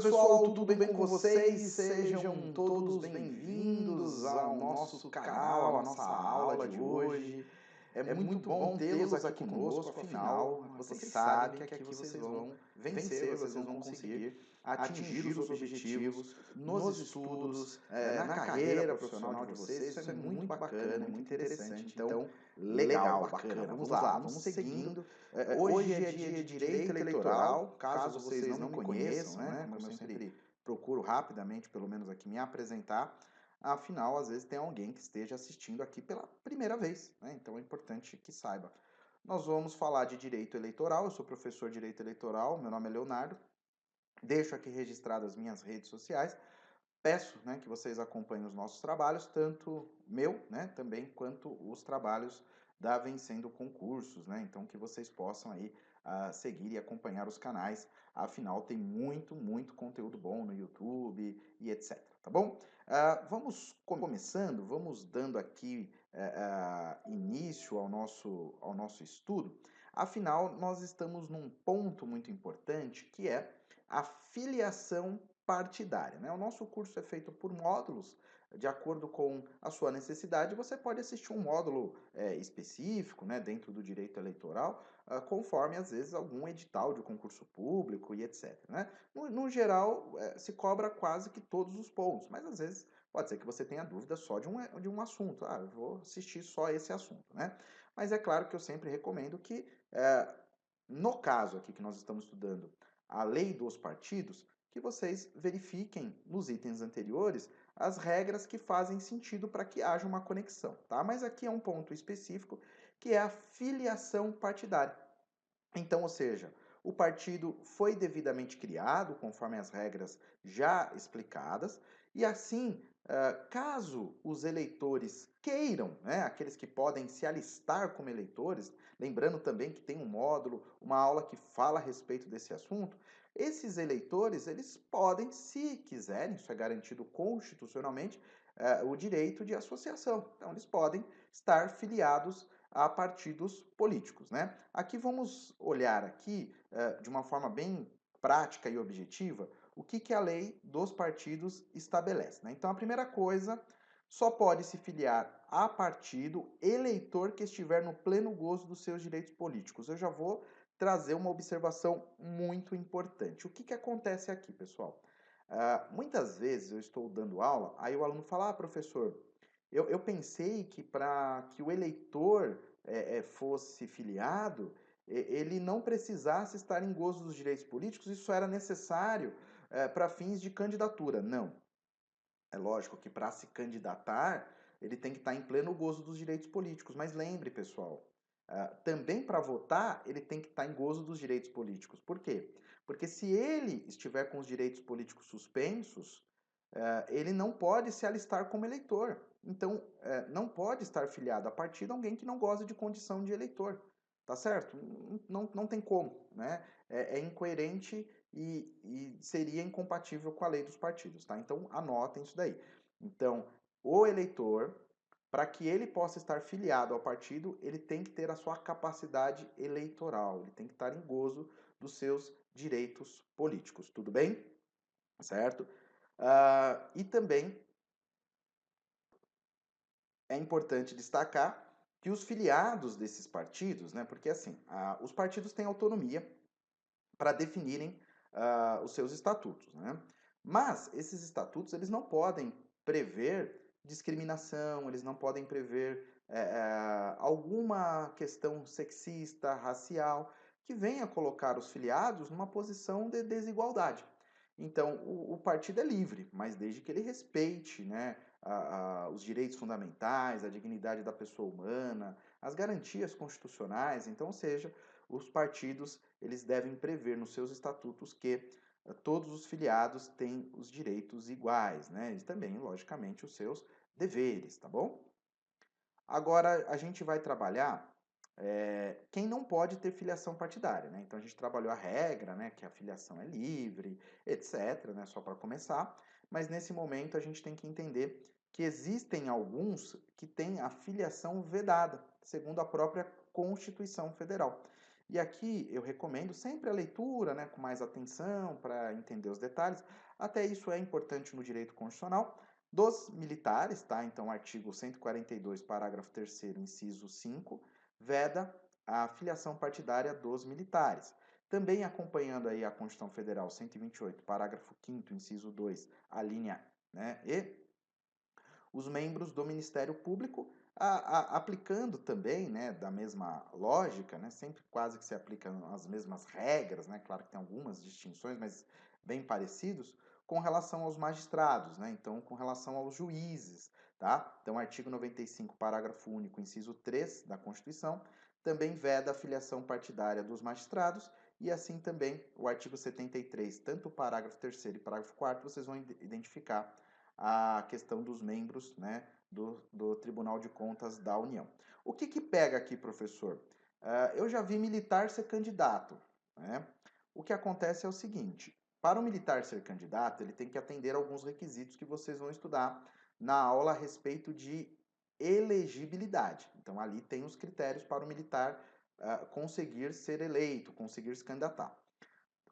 pessoal, tudo bem com vocês? Sejam todos bem-vindos ao nosso canal, à nossa aula de hoje. É muito bom tê-los aqui conosco, afinal, vocês sabem que aqui vocês vão vencer, vocês vão conseguir atingir os objetivos nos estudos, na carreira profissional de vocês. Isso é muito bacana, muito interessante. Então, legal, bacana. Vamos lá, vamos seguindo. Hoje é dia de direito eleitoral, caso vocês não me conheçam, né? Como eu sempre procuro rapidamente, pelo menos aqui, me apresentar. Afinal, às vezes tem alguém que esteja assistindo aqui pela primeira vez, né? Então é importante que saiba. Nós vamos falar de direito eleitoral. Eu sou professor de direito eleitoral, meu nome é Leonardo. Deixo aqui registradas as minhas redes sociais. Peço, né, que vocês acompanhem os nossos trabalhos, tanto meu, né, também quanto os trabalhos da Vencendo Concursos, né? Então que vocês possam aí seguir e acompanhar os canais. Afinal, tem muito conteúdo bom no YouTube e etc. Tá bom? Vamos começando, vamos dando aqui início ao nosso estudo. Afinal, nós estamos num ponto muito importante que é a filiação partidária, né? O nosso curso é feito por módulos, de acordo com a sua necessidade. Você pode assistir um módulo específico, né, dentro do direito eleitoral, conforme, às vezes, algum edital de concurso público e etc. Né? No geral, se cobra quase que todos os pontos, mas, às vezes, pode ser que você tenha dúvida só de um assunto. Eu vou assistir só esse assunto, né? Mas é claro que eu sempre recomendo que, no caso aqui que nós estamos estudando, a lei dos partidos, que vocês verifiquem nos itens anteriores as regras que fazem sentido para que haja uma conexão, tá? Mas aqui é um ponto específico que é a filiação partidária. Então, ou seja, o partido foi devidamente criado, conforme as regras já explicadas, e assim, caso os eleitores queiram, né, aqueles que podem se alistar como eleitores, lembrando também que tem um módulo, uma aula que fala a respeito desse assunto, esses eleitores, eles podem, se quiserem, isso é garantido constitucionalmente, o direito de associação. Então, eles podem estar filiados a partidos políticos, né? Aqui vamos olhar aqui, de uma forma bem prática e objetiva, o que a lei dos partidos estabelece, né? Então, a primeira coisa, só pode se filiar a partido eleitor que estiver no pleno gozo dos seus direitos políticos. Eu já vou trazer uma observação muito importante. O que acontece aqui, pessoal? Muitas vezes eu estou dando aula, aí o aluno fala, professor, eu pensei que para que o eleitor fosse filiado, ele não precisasse estar em gozo dos direitos políticos, isso era necessário para fins de candidatura. Não. É lógico que para se candidatar, ele tem que estar em pleno gozo dos direitos políticos. Mas lembre, pessoal, também para votar, ele tem que estar em gozo dos direitos políticos. Por quê? Porque se ele estiver com os direitos políticos suspensos, ele não pode se alistar como eleitor. Então, não pode estar filiado a partido alguém que não goza de condição de eleitor. Tá certo? Não tem como, né? É incoerente e seria incompatível com a lei dos partidos, tá? Então, anotem isso daí. Então, o eleitor, para que ele possa estar filiado ao partido, ele tem que ter a sua capacidade eleitoral, ele tem que estar em gozo dos seus direitos políticos, tudo bem? Certo? E também é importante destacar que os filiados desses partidos, né, porque assim, os partidos têm autonomia para definirem os seus estatutos, né? Mas esses estatutos eles não podem prever discriminação, eles não podem prever alguma questão sexista, racial, que venha colocar os filiados numa posição de desigualdade. Então, o partido é livre, mas desde que ele respeite, né, os direitos fundamentais, a dignidade da pessoa humana, as garantias constitucionais. Então, ou seja, os partidos eles devem prever nos seus estatutos que todos os filiados têm os direitos iguais, né? E também, logicamente, os seus deveres, tá bom? Agora, a gente vai trabalhar quem não pode ter filiação partidária, né? Então, a gente trabalhou a regra, né? Que a filiação é livre, etc., né? Só para começar. Mas, nesse momento, a gente tem que entender que existem alguns que têm a filiação vedada, segundo a própria Constituição Federal. E aqui eu recomendo sempre a leitura, né, com mais atenção para entender os detalhes. Até isso é importante no direito constitucional dos militares, tá? Então, artigo 142, parágrafo 3º, inciso 5, veda a filiação partidária dos militares. Também acompanhando aí a Constituição Federal 128, parágrafo 5º, inciso 2, a linha, né, e os membros do Ministério Público, aplicando também, né, da mesma lógica, né, sempre quase que se aplicam as mesmas regras, né, claro que tem algumas distinções, mas bem parecidos, com relação aos magistrados, né, então com relação aos juízes, tá? Então, artigo 95, parágrafo único, inciso 3 da Constituição, também veda a filiação partidária dos magistrados, e assim também o artigo 73, tanto o parágrafo 3º e parágrafo 4º, vocês vão identificar a questão dos membros, né, do Tribunal de Contas da União. O que pega aqui, professor? Eu já vi militar ser candidato, né? O que acontece é o seguinte, para o militar ser candidato, ele tem que atender alguns requisitos que vocês vão estudar na aula a respeito de elegibilidade. Então, ali tem os critérios para o militar conseguir ser eleito, conseguir se candidatar.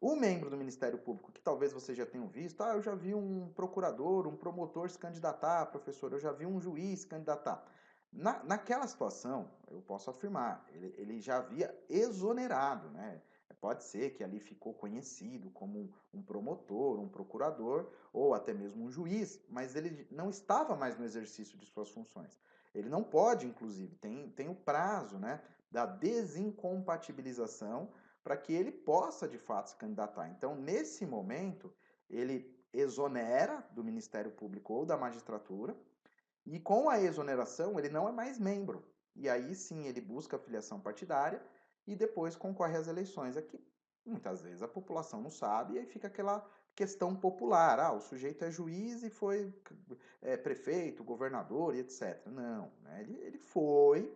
O membro do Ministério Público, que talvez vocês já tenham visto, eu já vi um procurador, um promotor se candidatar, professor, eu já vi um juiz se candidatar. Naquela situação, eu posso afirmar, ele já havia exonerado, né? Pode ser que ali ficou conhecido como um promotor, um procurador, ou até mesmo um juiz, mas ele não estava mais no exercício de suas funções. Ele não pode, inclusive, tem o prazo, né, da desincompatibilização para que ele possa de fato se candidatar. Então, nesse momento, ele exonera do Ministério Público ou da magistratura, e com a exoneração, ele não é mais membro. E aí sim ele busca a filiação partidária e depois concorre às eleições. Aqui, muitas vezes, a população não sabe e aí fica aquela questão popular. O sujeito é juiz e foi prefeito, governador e etc. Não, né? Ele foi,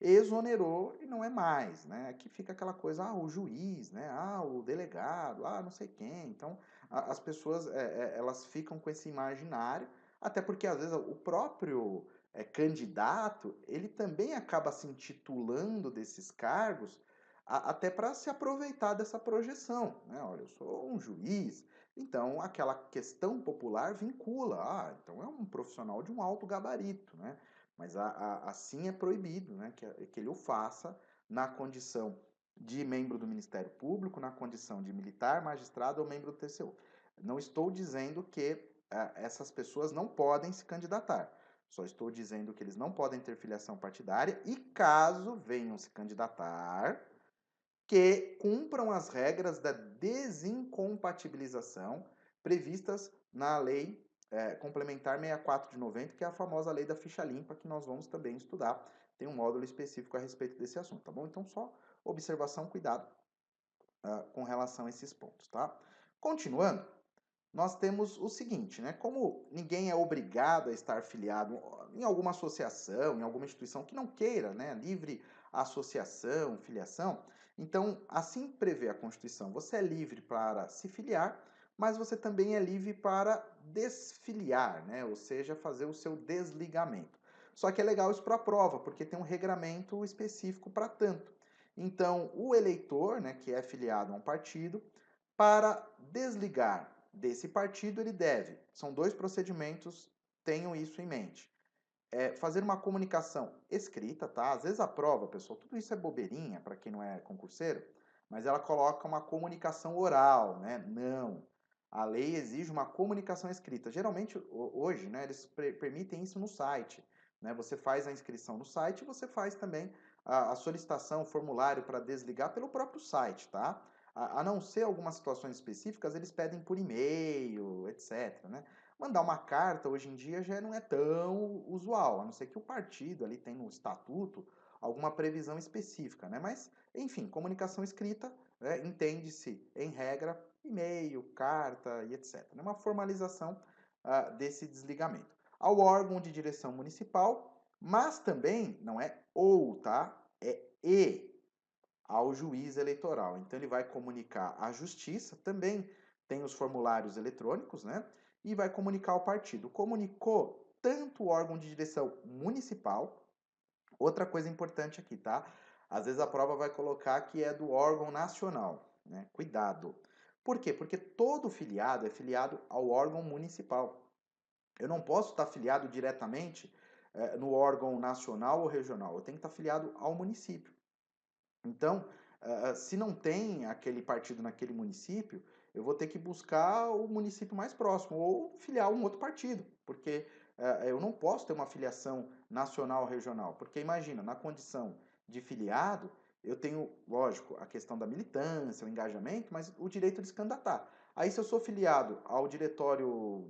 exonerou e não é mais, né? Aqui fica aquela coisa, o juiz, né? O delegado, não sei quem. Então, as pessoas, elas ficam com esse imaginário, até porque, às vezes, o próprio candidato, ele também acaba se intitulando desses cargos, até para se aproveitar dessa projeção, né? Olha, eu sou um juiz, então aquela questão popular vincula, então é um profissional de um alto gabarito, né? Mas assim é proibido, né, que ele o faça na condição de membro do Ministério Público, na condição de militar, magistrado ou membro do TCU. Não estou dizendo que essas pessoas não podem se candidatar. Só estou dizendo que eles não podem ter filiação partidária e, caso venham se candidatar, que cumpram as regras da desincompatibilização previstas na Lei Complementar 64 de 90, que é a famosa Lei da Ficha Limpa, que nós vamos também estudar. Tem um módulo específico a respeito desse assunto, tá bom? Então, só observação, cuidado com relação a esses pontos, tá? Continuando, nós temos o seguinte, né? Como ninguém é obrigado a estar filiado em alguma associação, em alguma instituição que não queira, né? Livre associação, filiação. Então, assim prevê a Constituição, você é livre para se filiar, mas você também é livre para desfiliar, né? Ou seja, fazer o seu desligamento. Só que é legal isso para a prova, porque tem um regramento específico para tanto. Então, o eleitor, né, que é filiado a um partido, para desligar desse partido, ele deve. São dois procedimentos, tenham isso em mente. Fazer uma comunicação escrita, tá? Às vezes a prova, pessoal, tudo isso é bobeirinha para quem não é concurseiro, mas ela coloca uma comunicação oral, né? Não. A lei exige uma comunicação escrita. Geralmente, hoje, né, eles permitem isso no site. Né? Você faz a inscrição no site e você faz também a solicitação, o formulário para desligar pelo próprio site, tá? A não ser algumas situações específicas, eles pedem por e-mail, etc. Né? Mandar uma carta hoje em dia já não é tão usual, a não ser que o partido ali tem no estatuto alguma previsão específica, né? Mas, enfim, comunicação escrita, né, entende-se, em regra, e-mail, carta e etc. É uma formalização desse desligamento. Ao órgão de direção municipal, mas também não é ou, tá? É e ao juiz eleitoral. Então ele vai comunicar à justiça, também tem os formulários eletrônicos, né? E vai comunicar ao partido. Comunicou tanto o órgão de direção municipal, outra coisa importante aqui, tá? Às vezes a prova vai colocar que é do órgão nacional, né? Cuidado. Por quê? Porque todo filiado é filiado ao órgão municipal. Eu não posso estar filiado diretamente no órgão nacional ou regional. Eu tenho que estar filiado ao município. Então, se não tem aquele partido naquele município, eu vou ter que buscar o município mais próximo ou filiar um outro partido, porque eu não posso ter uma filiação nacional ou regional, porque imagina, na condição de filiado, eu tenho, lógico, a questão da militância, o engajamento, mas o direito de se candidatar. Aí, se eu sou filiado ao diretório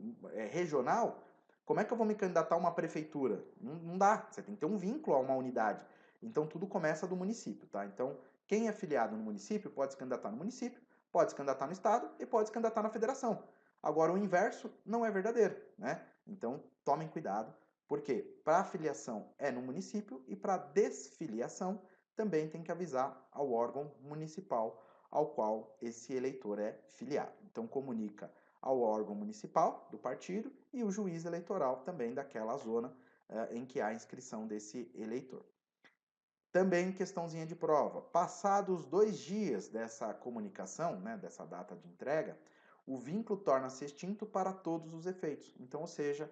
regional, como é que eu vou me candidatar a uma prefeitura? Não dá, você tem que ter um vínculo a uma unidade. Então tudo começa do município, tá? Então quem é filiado no município pode se candidatar no município, pode se candidatar no estado e pode se candidatar na federação. Agora o inverso não é verdadeiro, né? Então tomem cuidado, porque para filiação é no município e para desfiliação também tem que avisar ao órgão municipal ao qual esse eleitor é filiado. Então comunica ao órgão municipal do partido e o juiz eleitoral também daquela zona em que há inscrição desse eleitor. Também questãozinha de prova. Passados 2 dias dessa comunicação, né, dessa data de entrega, o vínculo torna-se extinto para todos os efeitos. Então, ou seja,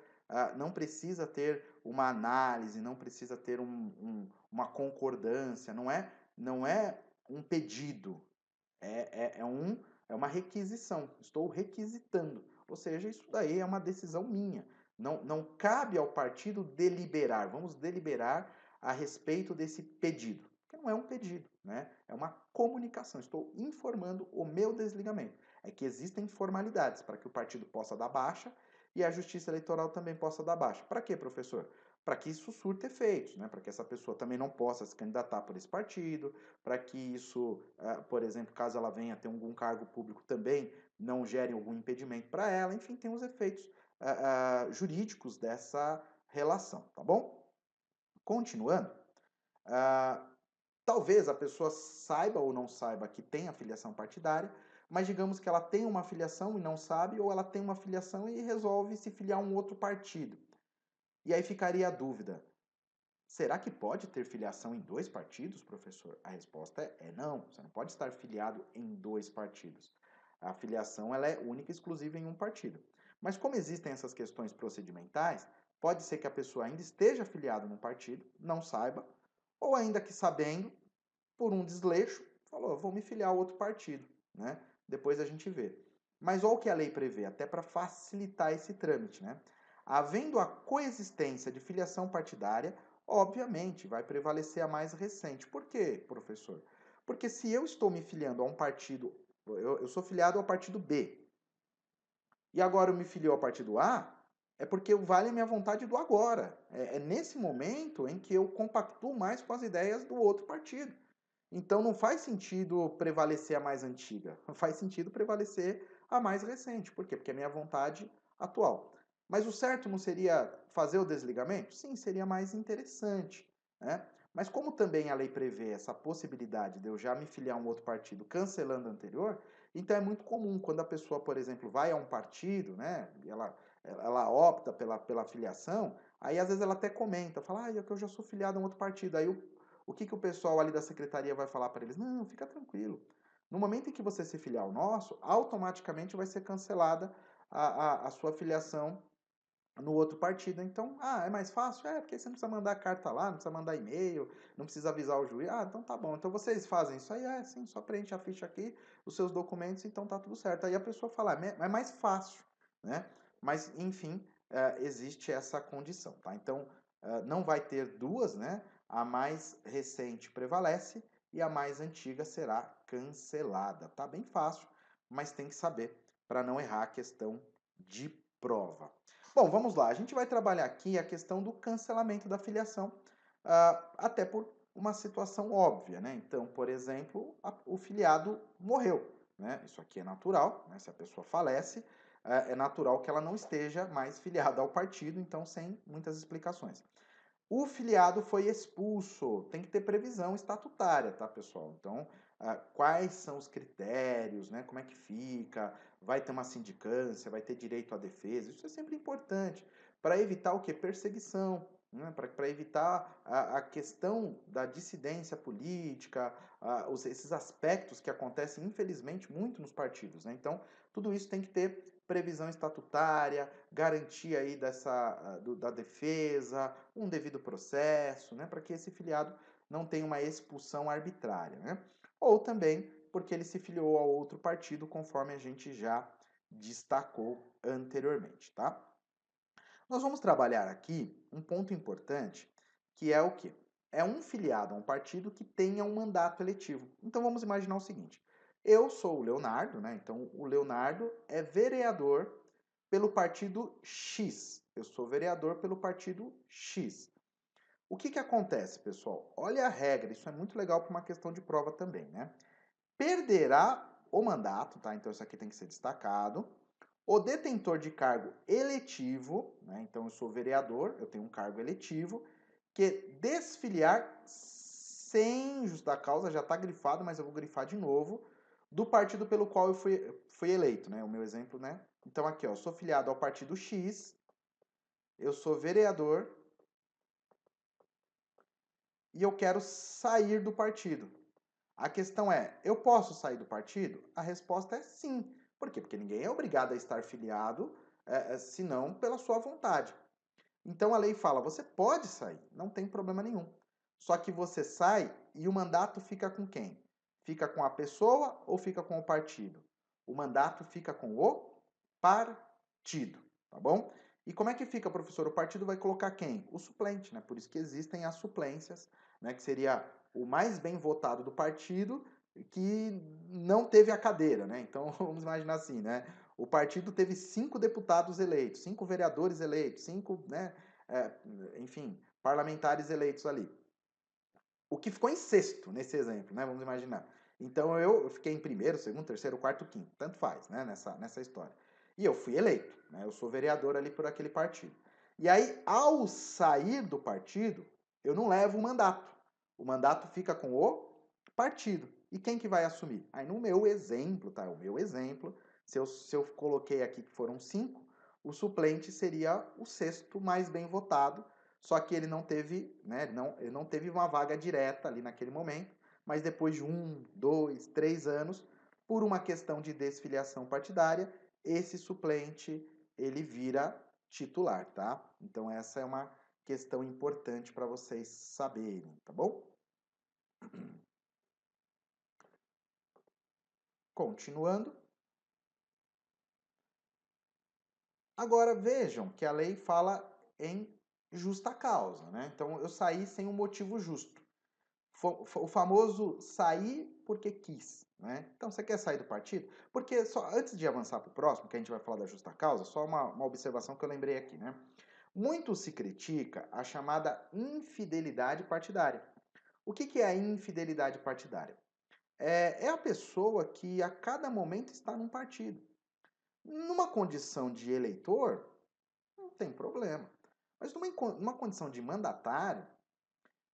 não precisa ter uma análise, não precisa ter uma concordância, não é um pedido, é uma requisição. Estou requisitando. Ou seja, isso daí é uma decisão minha. Não cabe ao partido deliberar. Vamos deliberar a respeito desse pedido. Porque não é um pedido, né? É uma comunicação. Estou informando o meu desligamento. É que existem formalidades para que o partido possa dar baixa e a Justiça Eleitoral também possa dar baixa. Para quê, professor? Para que isso surta efeitos, né? Para que essa pessoa também não possa se candidatar por esse partido, para que isso, por exemplo, caso ela venha ter algum cargo público também, não gere algum impedimento para ela. Enfim, tem os efeitos jurídicos dessa relação, tá bom? Continuando, ah, talvez a pessoa saiba ou não saiba que tem afiliação partidária, mas digamos que ela tem uma filiação e não sabe, ou ela tem uma filiação e resolve se filiar a um outro partido. E aí ficaria a dúvida: será que pode ter filiação em 2 partidos, professor? A resposta é não. Você não pode estar filiado em 2 partidos. A filiação ela é única e exclusiva em um partido. Mas como existem essas questões procedimentais, pode ser que a pessoa ainda esteja afiliada num partido, não saiba, ou ainda que sabendo, por um desleixo, falou, vou me filiar a outro partido, né? Depois a gente vê. Mas olha o que a lei prevê, até para facilitar esse trâmite, né? Havendo a coexistência de filiação partidária, obviamente vai prevalecer a mais recente. Por quê, professor? Porque se eu estou me filiando a um partido, eu sou filiado ao partido B, e agora eu me filio ao partido A, é porque vale a minha vontade do agora. É nesse momento em que eu compactuo mais com as ideias do outro partido. Então não faz sentido prevalecer a mais antiga, faz sentido prevalecer a mais recente. Por quê? Porque é a minha vontade atual. Mas o certo não seria fazer o desligamento? Sim, seria mais interessante, né? Mas como também a lei prevê essa possibilidade de eu já me filiar a um outro partido cancelando o anterior, então é muito comum quando a pessoa, por exemplo, vai a um partido, né? Ela opta pela filiação, aí às vezes ela até comenta, fala, é que eu já sou filiado a um outro partido. Aí o que o pessoal ali da secretaria vai falar para eles? Não, fica tranquilo. No momento em que você se filiar ao nosso, automaticamente vai ser cancelada a sua filiação no outro partido. Então, é mais fácil? É, porque você não precisa mandar carta lá, não precisa mandar e-mail, não precisa avisar o juiz. Então tá bom. Então vocês fazem isso aí? Sim, só preenche a ficha aqui, os seus documentos, então tá tudo certo. Aí a pessoa fala, é mais fácil, né? Mas, enfim, existe essa condição, tá? Então, não vai ter duas, né? A mais recente prevalece e a mais antiga será cancelada. Tá bem fácil, mas tem que saber para não errar a questão de prova. Bom, vamos lá. A gente vai trabalhar aqui a questão do cancelamento da filiação, até por uma situação óbvia, né? Então, por exemplo, o filiado morreu, né? Isso aqui é natural, né? Se a pessoa falece, é natural que ela não esteja mais filiada ao partido, então sem muitas explicações. O filiado foi expulso, tem que ter previsão estatutária, tá, pessoal? Então, quais são os critérios, né? Como é que fica? Vai ter uma sindicância, vai ter direito à defesa, isso é sempre importante para evitar o que? Perseguição. né, para evitar a questão da dissidência política, esses aspectos que acontecem, infelizmente, muito nos partidos. Né? Então, tudo isso tem que ter previsão estatutária, garantia aí da defesa, um devido processo, né, para que esse filiado não tenha uma expulsão arbitrária. Né? Ou também porque ele se filiou a outro partido, conforme a gente já destacou anteriormente. Tá? Nós vamos trabalhar aqui um ponto importante, que é o quê? É um filiado a um partido que tenha um mandato eletivo. Então vamos imaginar o seguinte: eu sou o Leonardo, né? Então o Leonardo é vereador pelo partido X. Eu sou vereador pelo partido X. O que acontece, pessoal? Olha a regra, isso é muito legal para uma questão de prova também, né? Perderá o mandato, tá? Então isso aqui tem que ser destacado. O detentor de cargo eletivo, né? Então eu sou vereador, eu tenho um cargo eletivo, que desfiliar sem justa causa, já está grifado, mas eu vou grifar de novo, do partido pelo qual eu fui eleito, né? O meu exemplo, né? Então aqui, ó, eu sou filiado ao partido X, eu sou vereador e eu quero sair do partido. A questão é, eu posso sair do partido? A resposta é sim. Por quê? Porque ninguém é obrigado a estar filiado, senão pela sua vontade. Então a lei fala, você pode sair, não tem problema nenhum. Só que você sai e o mandato fica com quem? Fica com a pessoa ou fica com o partido? O mandato fica com o partido, tá bom? E como é que fica, professor? O partido vai colocar quem? O suplente, né? Por isso que existem as suplências, né? Que seria o mais bem votado do partido que não teve a cadeira, né? Então vamos imaginar assim, né? O partido teve 5 deputados eleitos, 5 vereadores eleitos, 5, né? Enfim, parlamentares eleitos ali. O que ficou em sexto nesse exemplo, né? Vamos imaginar. Então eu fiquei em primeiro, segundo, terceiro, quarto, quinto, tanto faz, né? Nessa história. E eu fui eleito, né? Eu sou vereador ali por aquele partido. E aí, ao sair do partido, eu não levo o mandato. O mandato fica com o partido. E quem que vai assumir? Aí no meu exemplo, tá? O meu exemplo, se eu coloquei aqui que foram 5, o suplente seria o sexto mais bem votado, só que ele não teve, né, ele não teve uma vaga direta ali naquele momento, mas depois de 1, 2, 3 anos, por uma questão de desfiliação partidária, esse suplente ele vira titular, tá? Então essa é uma questão importante para vocês saberem, tá bom? Continuando. Agora vejam que a lei fala em justa causa, né? Então eu saí sem um motivo justo. O famoso sair porque quis, né? Então você quer sair do partido? Porque só antes de avançar para o próximo, que a gente vai falar da justa causa, só uma observação que eu lembrei aqui, né? Muito se critica a chamada infidelidade partidária. O que é a infidelidade partidária? É a pessoa que a cada momento está num partido. Numa condição de eleitor, não tem problema. Mas numa condição de mandatário,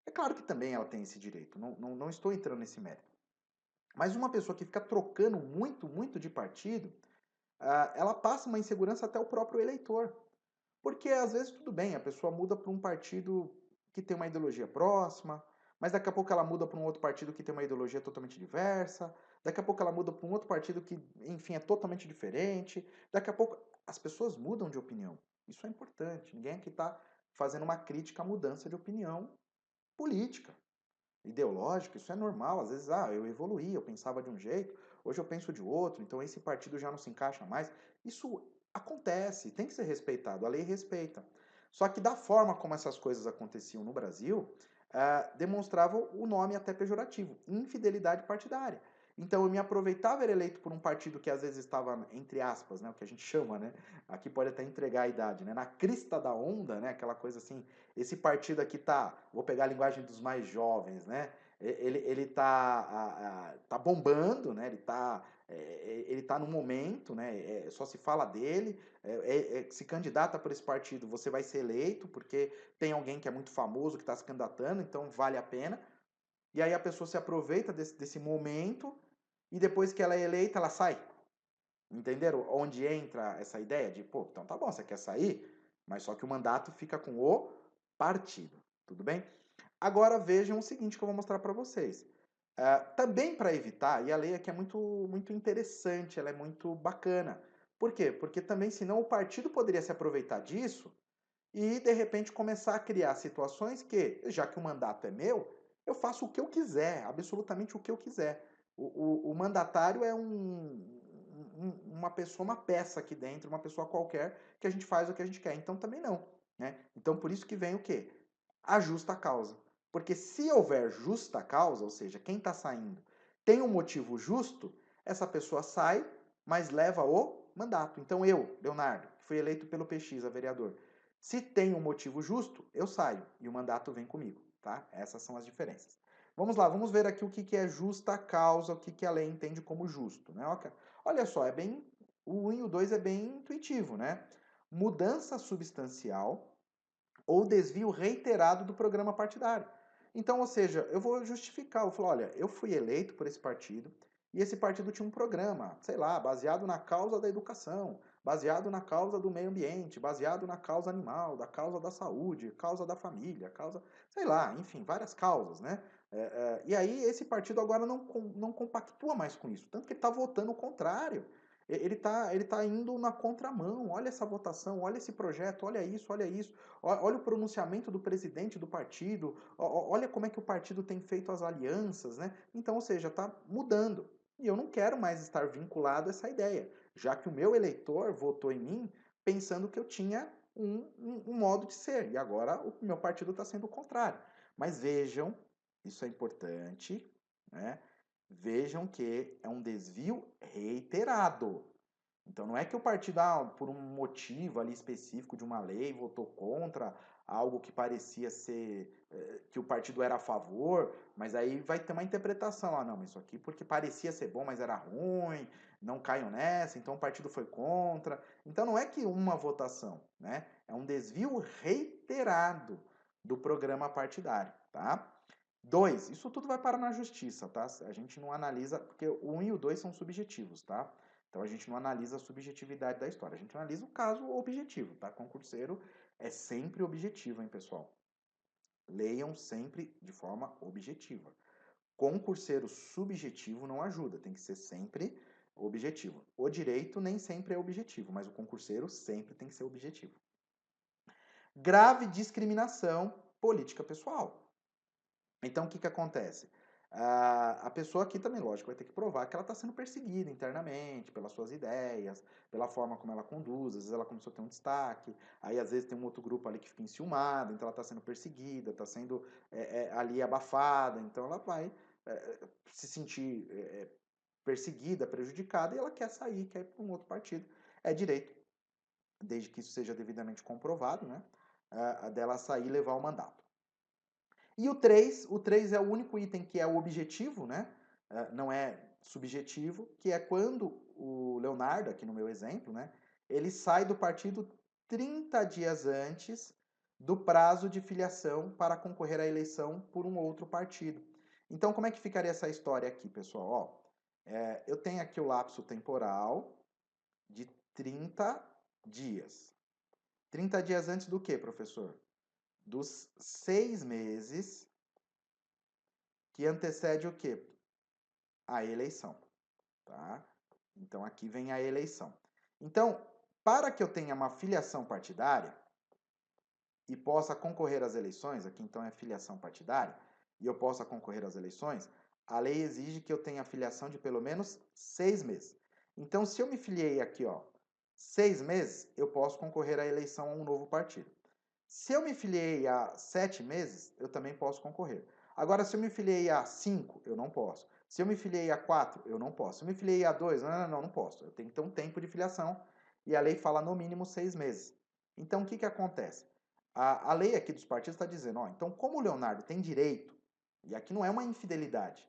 é claro que também ela tem esse direito, não estou entrando nesse mérito. Mas uma pessoa que fica trocando muito, muito de partido, ela passa uma insegurança até o próprio eleitor. Porque às vezes tudo bem, a pessoa muda para um partido que tem uma ideologia próxima, mas daqui a pouco ela muda para um outro partido que tem uma ideologia totalmente diversa, daqui a pouco ela muda para um outro partido que, enfim, é totalmente diferente, daqui a pouco as pessoas mudam de opinião. Isso é importante. Ninguém aqui está fazendo uma crítica à mudança de opinião política, ideológica, isso é normal. Às vezes, eu evoluí, eu pensava de um jeito, hoje eu penso de outro, então esse partido já não se encaixa mais. Isso acontece, tem que ser respeitado, a lei respeita. Só que da forma como essas coisas aconteciam no Brasil, demonstrava o nome até pejorativo, infidelidade partidária. Então eu me aproveitava, era eleito por um partido que às vezes estava, entre aspas, né, o que a gente chama, né, aqui pode até entregar a idade, né, na crista da onda, né, aquela coisa assim, esse partido aqui tá, vou pegar a linguagem dos mais jovens, né, ele tá bombando, né, ele tá no momento, né, só se fala dele, se candidata por esse partido, você vai ser eleito, porque tem alguém que é muito famoso que está se candidatando, então vale a pena. E aí a pessoa se aproveita desse momento e depois que ela é eleita, ela sai. Entenderam? Onde entra essa ideia de, pô, então tá bom, você quer sair, mas só que o mandato fica com o partido. Tudo bem? Agora vejam o seguinte que eu vou mostrar para vocês. Também para evitar, e a lei aqui é muito interessante, ela é muito bacana. Por quê? Porque também, senão, o partido poderia se aproveitar disso e, de repente, começar a criar situações que, já que o mandato é meu, eu faço o que eu quiser, absolutamente o que eu quiser. O mandatário é uma pessoa, uma peça aqui dentro, uma pessoa qualquer, que a gente faz o que a gente quer. Então, também não. Né? Então, por isso que vem o quê? A justa causa. Porque se houver justa causa, ou seja, quem está saindo tem um motivo justo, essa pessoa sai, mas leva o mandato. Então eu, Leonardo, que fui eleito pelo PX a vereador, se tem um motivo justo, eu saio e o mandato vem comigo, tá? Essas são as diferenças. Vamos lá, vamos ver aqui o que é justa causa, o que a lei entende como justo, né? Olha só, o 1 e o 2 é bem intuitivo, né? Mudança substancial ou desvio reiterado do programa partidário. Então, ou seja, eu vou justificar, eu vou falar, olha, eu fui eleito por esse partido e esse partido tinha um programa, sei lá, baseado na causa da educação, baseado na causa do meio ambiente, baseado na causa animal, da causa da saúde, causa da família, causa, sei lá, enfim, várias causas, né? E aí esse partido agora não compactua mais com isso, tanto que ele está votando o contrário. Ele tá indo na contramão. Olha essa votação, olha esse projeto, olha isso, olha isso. Olha o pronunciamento do presidente do partido, olha como é que o partido tem feito as alianças, né? Então, ou seja, está mudando. E eu não quero mais estar vinculado a essa ideia, já que o meu eleitor votou em mim pensando que eu tinha um modo de ser, e agora o meu partido está sendo o contrário. Mas vejam, isso é importante, né? Vejam que é um desvio reiterado. Então não é que o partido, por um motivo ali específico de uma lei, votou contra algo que parecia ser que o partido era a favor, mas aí vai ter uma interpretação. Não, mas isso aqui porque parecia ser bom, mas era ruim, não caiam nessa, então o partido foi contra. Então não é que uma votação, né? É um desvio reiterado do programa partidário, tá? 2, isso tudo vai parar na justiça, tá? A gente não analisa, porque o 1 e o 2 são subjetivos, tá? Então a gente não analisa a subjetividade da história, a gente analisa o caso objetivo, tá? Concurseiro é sempre objetivo, hein, pessoal? Leiam sempre de forma objetiva. Concurseiro subjetivo não ajuda, tem que ser sempre objetivo. O direito nem sempre é objetivo, mas o concurseiro sempre tem que ser objetivo. Grave discriminação política pessoal. Então, o que acontece? A pessoa aqui também, lógico, vai ter que provar que ela está sendo perseguida internamente pelas suas ideias, pela forma como ela conduz. Às vezes ela começou a ter um destaque, aí às vezes tem um outro grupo ali que fica enciumado, então ela está sendo perseguida, está sendo ali abafada, então ela vai se sentir perseguida, prejudicada, e ela quer sair, quer ir para um outro partido. É direito, desde que isso seja devidamente comprovado, né? Dela sair e levar o mandato. E o 3 é o único item que é o objetivo, né? Não é subjetivo, que é quando o Leonardo, aqui no meu exemplo, né? Ele sai do partido 30 dias antes do prazo de filiação para concorrer à eleição por um outro partido. Então, como é que ficaria essa história aqui, pessoal? Eu tenho aqui o lapso temporal de 30 dias. 30 dias antes do que, professor? Dos 6 meses que antecede o quê? A eleição, tá? Então aqui vem a eleição. Então, para que eu tenha uma filiação partidária e possa concorrer às eleições, aqui então é filiação partidária, e eu possa concorrer às eleições, a lei exige que eu tenha filiação de pelo menos 6 meses. Então, se eu me filiei aqui, 6 meses, eu posso concorrer à eleição a um novo partido. Se eu me filiei há 7 meses, eu também posso concorrer. Agora, se eu me filiei a 5, eu não posso. Se eu me filiei a 4, eu não posso. Se eu me filiei a 2, não posso. Eu tenho que ter um tempo de filiação e a lei fala no mínimo 6 meses. Então, o que acontece? A lei aqui dos partidos está dizendo, então como o Leonardo tem direito, e aqui não é uma infidelidade,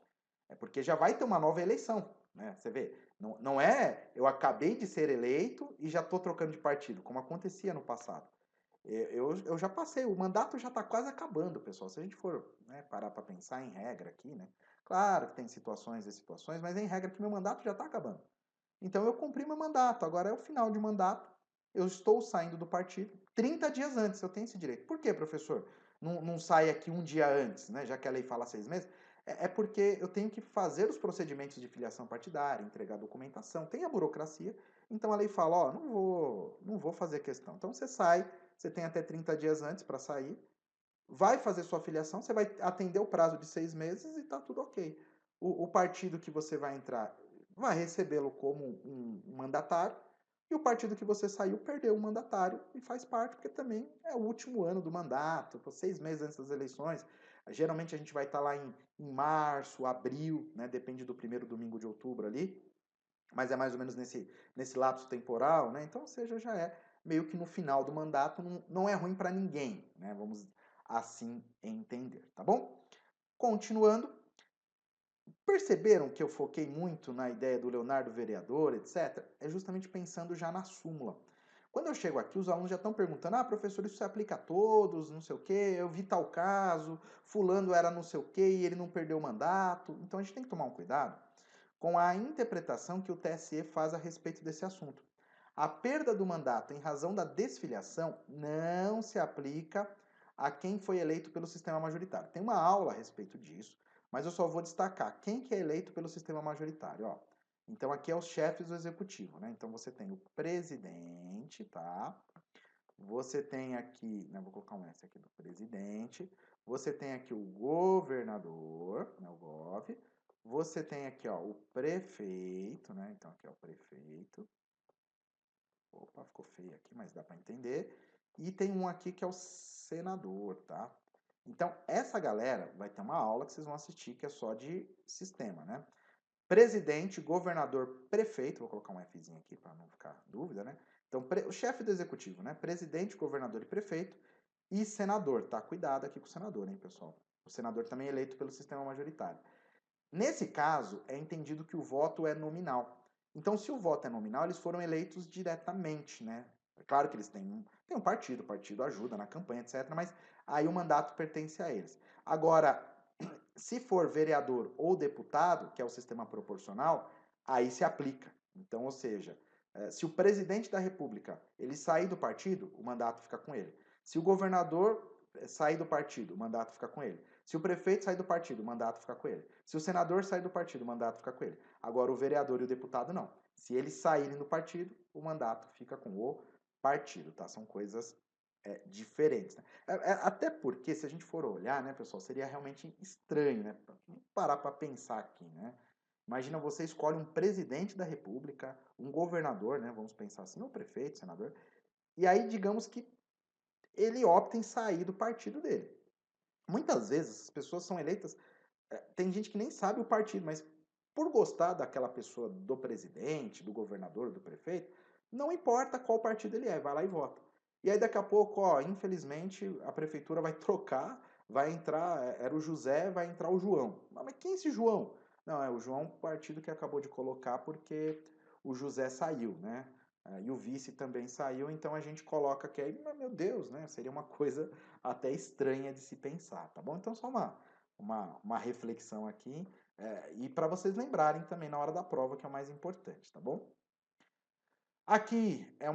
é porque já vai ter uma nova eleição, né? Você vê, não é eu acabei de ser eleito e já estou trocando de partido, como acontecia no passado. Eu já passei, o mandato já está quase acabando, pessoal. Se a gente for, né, parar para pensar em regra aqui, né? Claro que tem situações e situações, mas em regra que meu mandato já está acabando. Então eu cumpri meu mandato, agora é o final de mandato, eu estou saindo do partido 30 dias antes, eu tenho esse direito. Por quê, professor? não sai aqui um dia antes, né? Já que a lei fala 6 meses, é porque eu tenho que fazer os procedimentos de filiação partidária, entregar documentação, tem a burocracia, então a lei fala, ó, não vou fazer questão. Então você sai, você tem até 30 dias antes para sair, vai fazer sua filiação, você vai atender o prazo de 6 meses e tá tudo ok. O partido que você vai entrar vai recebê-lo como um mandatário, e o partido que você saiu perdeu o mandatário e faz parte, porque também é o último ano do mandato, 6 meses antes das eleições. Geralmente a gente vai estar lá em março, abril, né? Depende do primeiro domingo de outubro ali, mas é mais ou menos nesse lapso temporal, né? Então, ou seja, já é meio que no final do mandato, não é ruim para ninguém, né? Vamos assim entender, tá bom? Continuando, perceberam que eu foquei muito na ideia do Leonardo vereador, etc? É justamente pensando já na súmula. Quando eu chego aqui, os alunos já estão perguntando, ah, professor, isso se aplica a todos, não sei o quê, eu vi tal caso, fulano era não sei o quê e ele não perdeu o mandato. Então a gente tem que tomar um cuidado com a interpretação que o TSE faz a respeito desse assunto. A perda do mandato em razão da desfiliação não se aplica a quem foi eleito pelo sistema majoritário. Tem uma aula a respeito disso, mas eu só vou destacar quem que é eleito pelo sistema majoritário. Ó. Então aqui é os chefes do executivo, né? Então você tem o presidente, tá? Você tem aqui, né, vou colocar um S aqui do presidente. Você tem aqui o governador, né, o gov. Você tem aqui, ó, o prefeito, né? Então aqui é o prefeito. Opa, ficou feio aqui, mas dá para entender. E tem um aqui que é o senador, tá? Então, essa galera vai ter uma aula que vocês vão assistir que é só de sistema, né? Presidente, governador, prefeito, vou colocar um Fzinho aqui para não ficar dúvida, né? Então, o chefe do executivo, né? Presidente, governador e prefeito e senador, tá? Cuidado aqui com o senador, hein, pessoal? O senador também é eleito pelo sistema majoritário. Nesse caso, é entendido que o voto é nominal. Então, se o voto é nominal, eles foram eleitos diretamente, né? É claro que eles têm um partido, o partido ajuda na campanha, etc., mas aí o mandato pertence a eles. Agora, se for vereador ou deputado, que é o sistema proporcional, aí se aplica. Então, ou seja, se o presidente da República ele sair do partido, o mandato fica com ele. Se o governador sair do partido, o mandato fica com ele. Se o prefeito sair do partido, o mandato fica com ele. Se o senador sair do partido, o mandato fica com ele. Agora, o vereador e o deputado, não. Se eles saírem do partido, o mandato fica com o partido, tá? São coisas diferentes. Né? Até porque, se a gente for olhar, né, pessoal, seria realmente estranho, né? Vamos parar para pensar aqui, né? Imagina você escolhe um presidente da república, um governador, né? Vamos pensar assim, ou prefeito, senador, e aí digamos que ele opta em sair do partido dele. Muitas vezes as pessoas são eleitas, tem gente que nem sabe o partido, mas por gostar daquela pessoa, do presidente, do governador, do prefeito, não importa qual partido ele é, vai lá e vota. E aí daqui a pouco, ó, infelizmente, a prefeitura vai trocar, vai entrar, era o José, vai entrar o João. Mas quem é esse João? Não, é o João, partido que acabou de colocar porque o José saiu, né? E o vice também saiu, então a gente coloca que aí, meu Deus, né? Seria uma coisa até estranha de se pensar, tá bom? Então só uma reflexão aqui, e para vocês lembrarem também na hora da prova, que é o mais importante, tá bom? Aqui é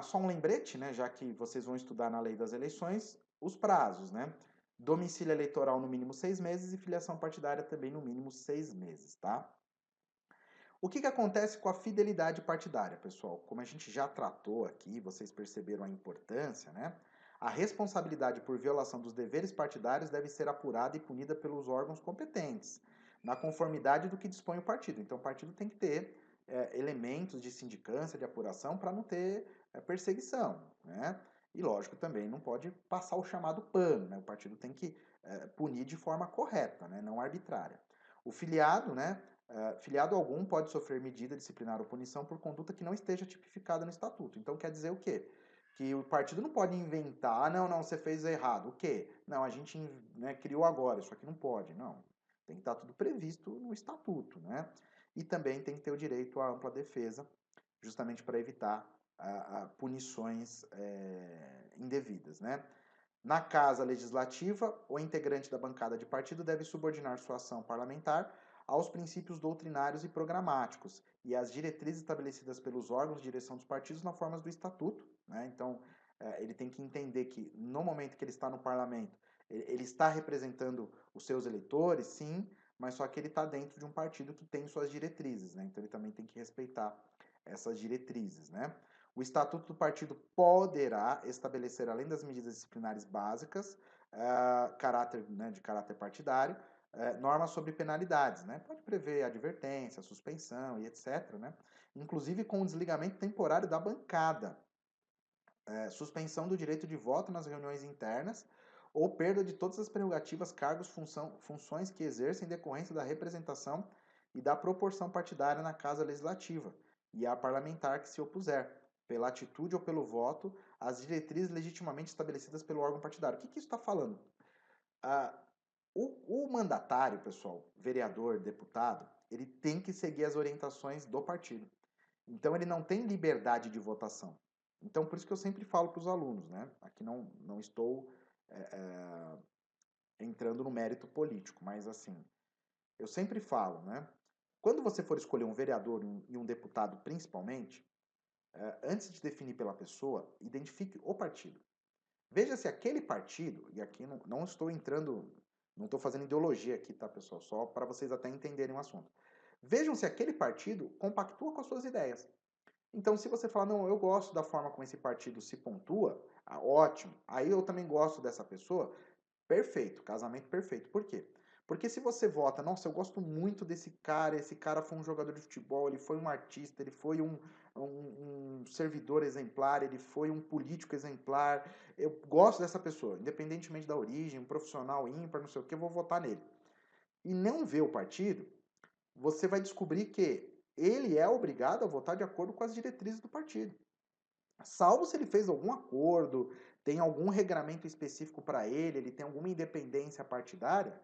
só um lembrete, né, já que vocês vão estudar na lei das eleições, os prazos, né? Domicílio eleitoral no mínimo 6 meses e filiação partidária também no mínimo 6 meses, tá? O que acontece com a fidelidade partidária, pessoal? Como a gente já tratou aqui, vocês perceberam a importância, né? A responsabilidade por violação dos deveres partidários deve ser apurada e punida pelos órgãos competentes, na conformidade do que dispõe o partido. Então, o partido tem que ter elementos de sindicância, de apuração, para não ter perseguição, né? E, lógico, também não pode passar o chamado pano, né? O partido tem que punir de forma correta, né? Não arbitrária. O filiado, né? Filiado algum pode sofrer medida disciplinar ou punição por conduta que não esteja tipificada no estatuto. Então, quer dizer o quê? Que o partido não pode inventar, não, você fez errado. O quê? Não, a gente, né, criou agora, isso aqui não pode. Não, tem que estar tudo previsto no estatuto, né? E também tem que ter o direito à ampla defesa, justamente para evitar punições indevidas, né? Na Casa Legislativa, o integrante da bancada de partido deve subordinar sua ação parlamentar aos princípios doutrinários e programáticos e às diretrizes estabelecidas pelos órgãos de direção dos partidos na forma do estatuto, né? Então, ele tem que entender que no momento que ele está no parlamento, Ele está representando os seus eleitores, sim, mas só que ele está dentro de um partido que tem suas diretrizes, né? Então ele também tem que respeitar essas diretrizes, né? O estatuto do partido poderá estabelecer, além das medidas disciplinares básicas, de caráter partidário, normas sobre penalidades, né? Pode prever advertência, suspensão e etc, né? Inclusive com o desligamento temporário da bancada, suspensão do direito de voto nas reuniões internas ou perda de todas as prerrogativas, cargos, funções que exercem em decorrência da representação e da proporção partidária na Casa Legislativa e a parlamentar que se opuser, pela atitude ou pelo voto, às diretrizes legitimamente estabelecidas pelo órgão partidário. O que isso está falando? O mandatário, pessoal, vereador, deputado, ele tem que seguir as orientações do partido. Então ele não tem liberdade de votação. Então por isso que eu sempre falo para os alunos, né? Aqui não estou entrando no mérito político, mas assim, eu sempre falo, né? Quando você for escolher um vereador e um deputado principalmente, antes de definir pela pessoa, identifique o partido. Veja se aquele partido, e aqui não estou entrando, não estou fazendo ideologia aqui, tá, pessoal? Só para vocês até entenderem o assunto. Vejam se aquele partido compactua com as suas ideias. Então, se você falar, não, eu gosto da forma como esse partido se pontua, ótimo. Aí eu também gosto dessa pessoa, perfeito, casamento perfeito. Por quê? Porque se você vota, nossa, eu gosto muito desse cara, esse cara foi um jogador de futebol, ele foi um artista, ele foi um servidor exemplar, ele foi um político exemplar, eu gosto dessa pessoa, independentemente da origem, um profissional ímpar, não sei o que, eu vou votar nele. E não ver o partido, você vai descobrir que ele é obrigado a votar de acordo com as diretrizes do partido. Salvo se ele fez algum acordo, tem algum regramento específico para ele tem alguma independência partidária,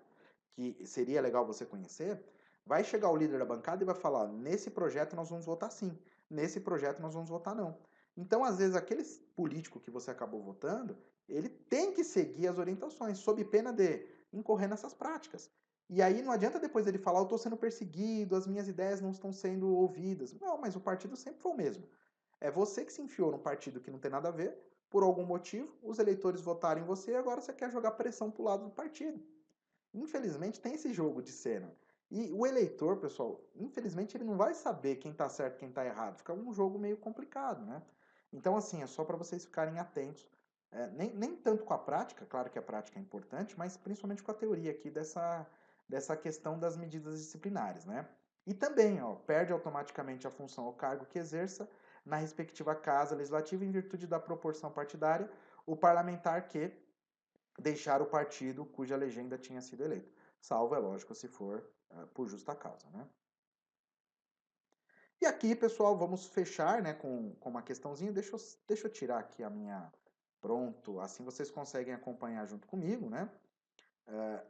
que seria legal você conhecer, vai chegar o líder da bancada e vai falar: nesse projeto nós vamos votar sim, nesse projeto nós vamos votar não. Então, às vezes, aquele político que você acabou votando, ele tem que seguir as orientações, sob pena de incorrer nessas práticas. E aí não adianta depois ele falar: eu estou sendo perseguido, as minhas ideias não estão sendo ouvidas. Não, mas o partido sempre foi o mesmo. É você que se enfiou num partido que não tem nada a ver, por algum motivo, os eleitores votaram em você e agora você quer jogar pressão pro lado do partido. Infelizmente tem esse jogo de cena. E o eleitor, pessoal, infelizmente ele não vai saber quem tá certo e quem tá errado. Fica um jogo meio complicado, né? Então, assim, é só para vocês ficarem atentos. Nem tanto com a prática, claro que a prática é importante, mas principalmente com a teoria aqui dessa questão das medidas disciplinares, né? E também, ó, perde automaticamente a função ou cargo que exerça na respectiva casa legislativa em virtude da proporção partidária, o parlamentar que deixar o partido cuja legenda tinha sido eleito. Salvo, é lógico, se for por justa causa, né? E aqui, pessoal, vamos fechar, né, com uma questãozinha. Deixa eu tirar aqui a minha... Pronto, assim vocês conseguem acompanhar junto comigo, né?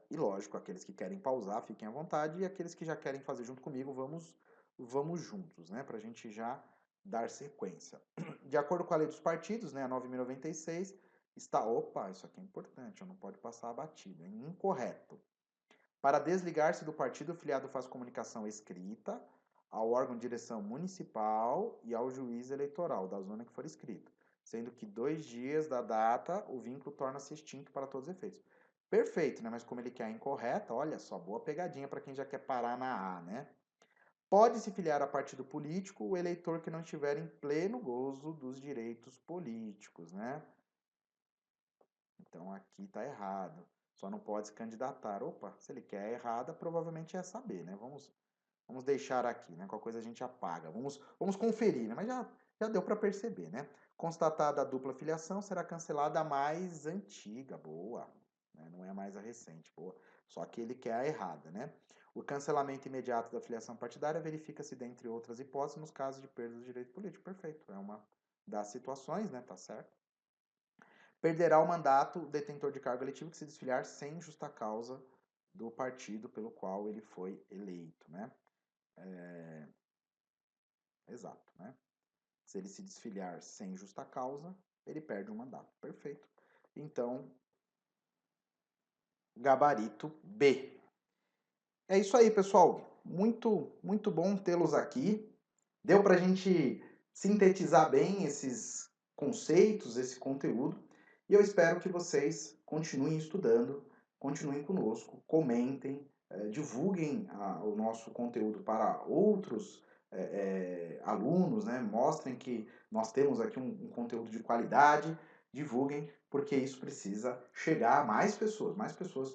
E lógico, aqueles que querem pausar, fiquem à vontade. E aqueles que já querem fazer junto comigo, vamos juntos, né? Para a gente já dar sequência. De acordo com a lei dos partidos, né, a 9.096, está... Opa, isso aqui é importante, não pode passar abatido, é incorreto. Para desligar-se do partido, o filiado faz comunicação escrita ao órgão de direção municipal e ao juiz eleitoral da zona que for inscrito, sendo que 2 dias da data o vínculo torna-se extinto para todos os efeitos. Perfeito, né? Mas como ele quer a incorreta, olha só, boa pegadinha para quem já quer parar na A, né? Pode se filiar a partido político o eleitor que não estiver em pleno gozo dos direitos políticos, né? Então aqui está errado. Só não pode se candidatar. Opa, se ele quer a errada, provavelmente é saber, né? Vamos deixar aqui, né? Qualquer coisa a gente apaga. Vamos conferir, né? Mas já deu para perceber, né? Constatada a dupla filiação, será cancelada a mais antiga. Boa. Né? Não é mais a recente. Boa. Só que ele quer a errada, né? O cancelamento imediato da filiação partidária verifica-se, dentre outras hipóteses, nos casos de perda do direito político. Perfeito. É uma das situações, né? Tá certo? Perderá o mandato o detentor de cargo eletivo que se desfiliar sem justa causa do partido pelo qual ele foi eleito, né? Exato, né? Se ele se desfiliar sem justa causa, ele perde o mandato. Perfeito. Então, gabarito B. É isso aí, pessoal. Muito bom tê-los aqui. Deu para a gente sintetizar bem esses conceitos, esse conteúdo. E eu espero que vocês continuem estudando continuem conosco, comentem, divulguem o nosso conteúdo para outros alunos, né? Mostrem que nós temos aqui um conteúdo de qualidade, divulguem, porque isso precisa chegar a mais pessoas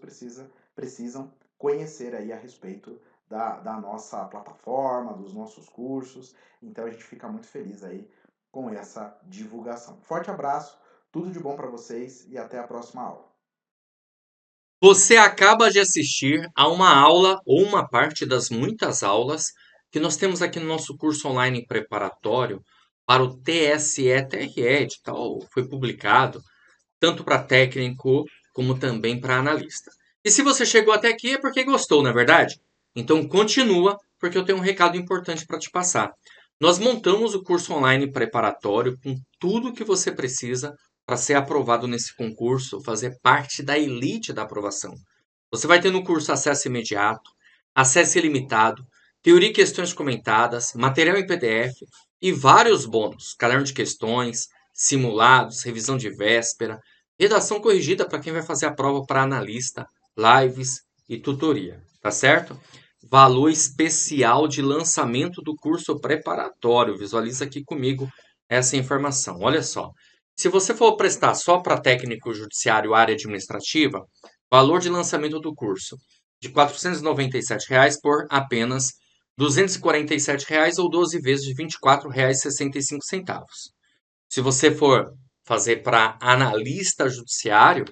precisam conhecer aí a respeito da nossa plataforma, dos nossos cursos, então a gente fica muito feliz aí com essa divulgação. Forte abraço, tudo de bom para vocês e até a próxima aula. Você acaba de assistir a uma aula ou uma parte das muitas aulas que nós temos aqui no nosso curso online preparatório para o TSE-TRE, edital foi publicado tanto para técnico como também para analista. E se você chegou até aqui é porque gostou, não é verdade? Então continua, porque eu tenho um recado importante para te passar. Nós montamos o curso online preparatório com tudo que você precisa para ser aprovado nesse concurso, fazer parte da elite da aprovação. Você vai ter no curso acesso imediato, acesso ilimitado, teoria e questões comentadas, material em PDF e vários bônus, caderno de questões, simulados, revisão de véspera, redação corrigida para quem vai fazer a prova para analista, lives e tutoria, tá certo? Valor especial de lançamento do curso preparatório. Visualiza aqui comigo essa informação. Olha só. Se você for prestar só para técnico judiciário área administrativa, valor de lançamento do curso de R$ 497 por apenas R$ 247 ou 12 vezes de R$ 24,65. Se você for fazer para analista judiciário,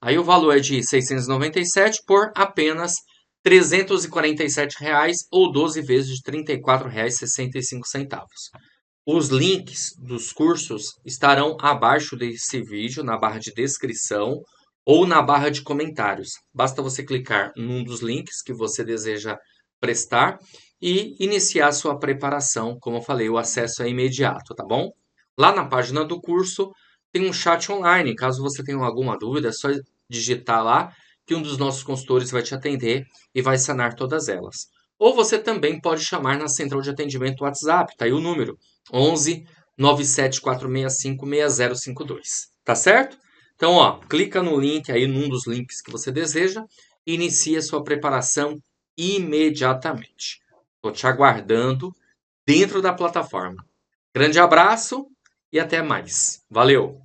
aí o valor é de 697 por apenas R$ 347 ou 12 vezes de R$ 34,65. Os links dos cursos estarão abaixo desse vídeo, na barra de descrição ou na barra de comentários. Basta você clicar num dos links que você deseja prestar e iniciar sua preparação. Como eu falei, o acesso é imediato, tá bom? Lá na página do curso tem um chat online. Caso você tenha alguma dúvida, é só digitar lá que um dos nossos consultores vai te atender e vai sanar todas elas. Ou você também pode chamar na central de atendimento WhatsApp, tá aí o número 11 97465 6052. Tá certo? Então, ó, clica no link aí, num dos links que você deseja, e inicia sua preparação imediatamente. Estou te aguardando dentro da plataforma. Grande abraço e até mais. Valeu!